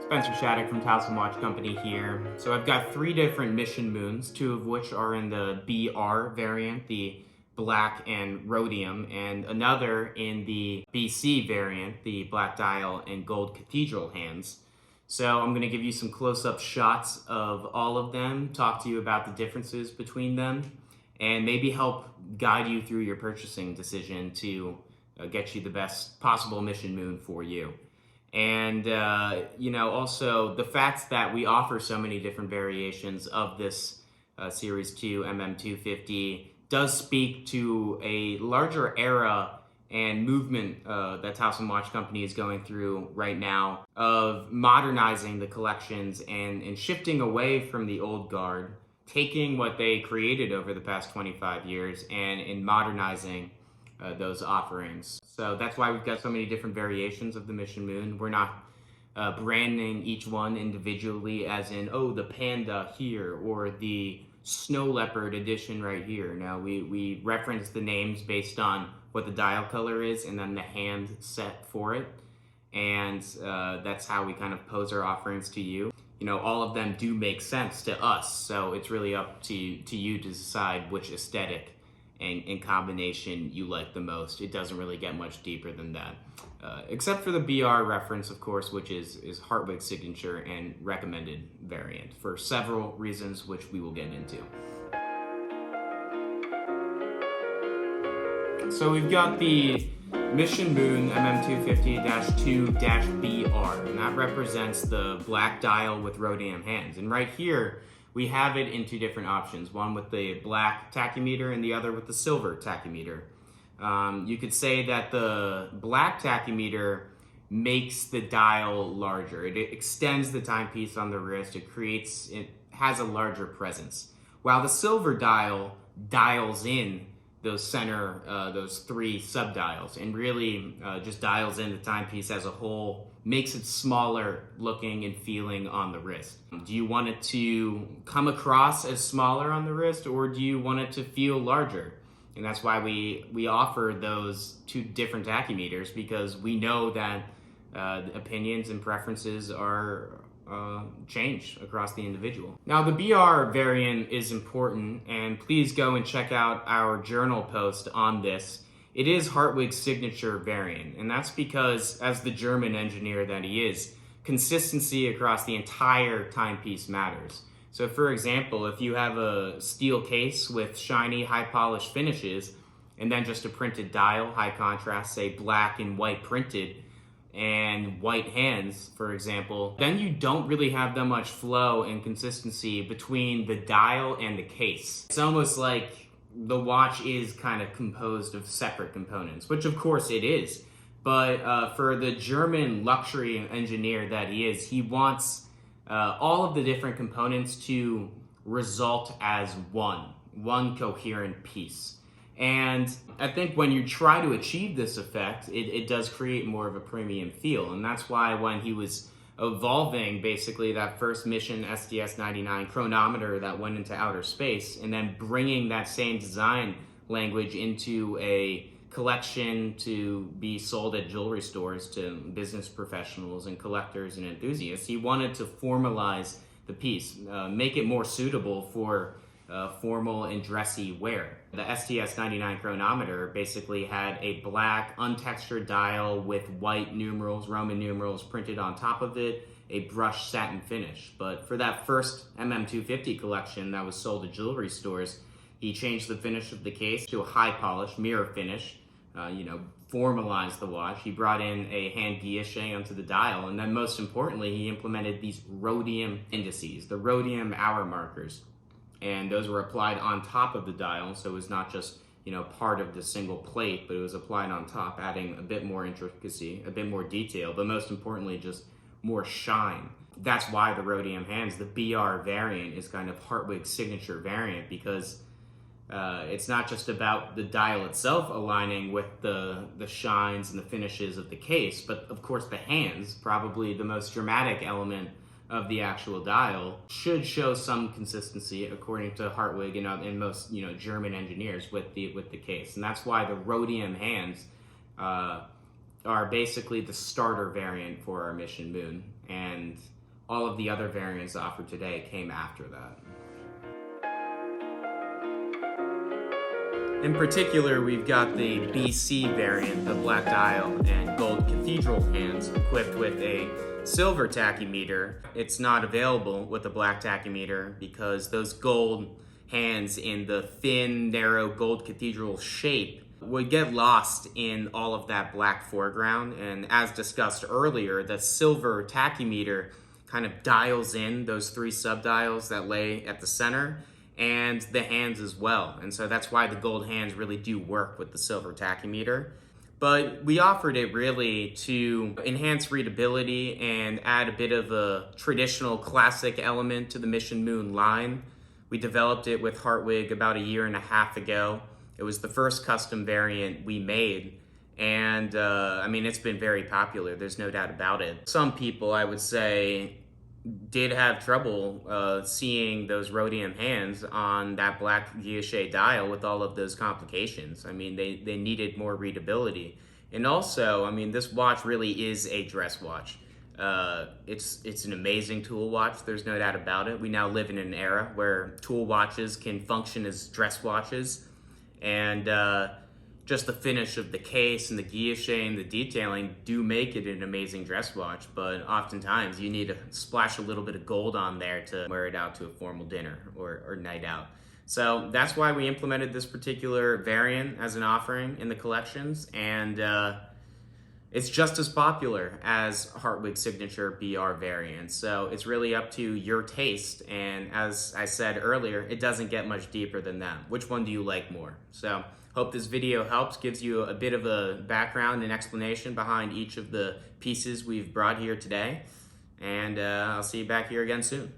Spencer Shattuck from Towson Watch Company here. So I've got 3 different mission moons, 2 of which are in the BR variant, the black and rhodium, and another in the BC variant, the black dial and gold cathedral hands. So I'm going to give you some close-up shots of all of them, talk to you about the differences between them, and maybe help guide you through your purchasing decision to get you the best possible mission moon for you. And, also the fact that we offer so many different variations of this Series 2 MM250 does speak to a larger era and movement that Towson Watch Company is going through right now of modernizing the collections and shifting away from the old guard, taking what they created over the past 25 years and modernizing those offerings. So that's why we've got so many different variations of the Mission Moon. We're not branding each one individually as in, oh, the Panda here or the Snow Leopard edition right here. No, we reference the names based on what the dial color is and then the hand set for it. And that's how we kind of pose our offerings to you. You know, all of them do make sense to us, so it's really up to you to decide which aesthetic and combination you like the most. It doesn't really get much deeper than that. Except for the BR reference, of course, which is Hartwig's signature and recommended variant for several reasons, which we will get into. So we've got the Mission Moon MM250-2-BR, and that represents the black dial with rhodium hands. And right here, we have it in 2 different options, one with the black tachymeter and the other with the silver tachymeter. You could say that the black tachymeter makes the dial larger. It extends the timepiece on the wrist. It has a larger presence. While the silver dial dials in those 3 subdials and really just dials in the timepiece as a whole, makes it smaller looking and feeling on the wrist. Do you want it to come across as smaller on the wrist, or do you want it to feel larger? And that's why we offer those 2 different tachymeters, because we know that opinions and preferences are change across the individual. Now, the BR variant is important, and please go and check out our journal post on this. It is Hartwig's signature variant, and that's because, as the German engineer that he is, consistency across the entire timepiece matters. So for example, if you have a steel case with shiny, high-polished finishes, and then just a printed dial, high contrast, say black and white printed, and white hands, for example, then you don't really have that much flow and consistency between the dial and the case. It's almost like the watch is kind of composed of separate components, which of course it is. But for the German luxury engineer that he is, he wants all of the different components to result as one coherent piece. And I think when you try to achieve this effect, it does create more of a premium feel. And that's why when he was evolving basically that first mission SDS-99 chronometer that went into outer space, and then bringing that same design language into a collection to be sold at jewelry stores to business professionals and collectors and enthusiasts, he wanted to formalize the piece, make it more suitable for formal and dressy wear. The SDS-99 chronometer basically had a black untextured dial with white numerals, Roman numerals printed on top of it, a brushed satin finish. But for that first MM250 collection that was sold at jewelry stores, he changed the finish of the case to a high polish mirror finish, formalized the watch. He brought in a hand guilloche onto the dial, and then most importantly, he implemented these rhodium indices, the rhodium hour markers. And those were applied on top of the dial, so it was not just part of the single plate, but it was applied on top, adding a bit more intricacy, a bit more detail, but most importantly, just more shine. That's why the rhodium hands, the BR variant, is kind of Hartwig's signature variant, because it's not just about the dial itself aligning with the shines and the finishes of the case, but of course the hands, probably the most dramatic element of the actual dial, should show some consistency according to Hartwig and most German engineers with the case. And that's why the rhodium hands are basically the starter variant for our Mission Moon, and all of the other variants offered today came after that. In particular, we've got the BC variant, the black dial and gold cathedral hands equipped with a silver tachymeter. It's not available with the black tachymeter because those gold hands in the thin, narrow gold cathedral shape would get lost in all of that black foreground. And as discussed earlier, the silver tachymeter kind of dials in those three subdials that lay at the center and the hands as well. And so that's why the gold hands really do work with the silver tachymeter. But we offered it really to enhance readability and add a bit of a traditional classic element to the Mission Moon line. We developed it with Hartwig about 1.5 years ago. It was the first custom variant we made. And I mean, it's been very popular. There's no doubt about it. Some people, I would say, did have trouble seeing those rhodium hands on that black guilloche dial with all of those complications. I mean, they needed more readability. And also, I mean, this watch really is a dress watch. It's an amazing tool watch, there's no doubt about it. We now live in an era where tool watches can function as dress watches. And just the finish of the case and the guilloche and the detailing do make it an amazing dress watch, but oftentimes you need to splash a little bit of gold on there to wear it out to a formal dinner or night out. So that's why we implemented this particular variant as an offering in the collections, and it's just as popular as Hartwig's signature BR variant. So it's really up to your taste, and as I said earlier, it doesn't get much deeper than that. Which one do you like more? So hope this video helps, gives you a bit of a background and explanation behind each of the pieces we've brought here today. And I'll see you back here again soon.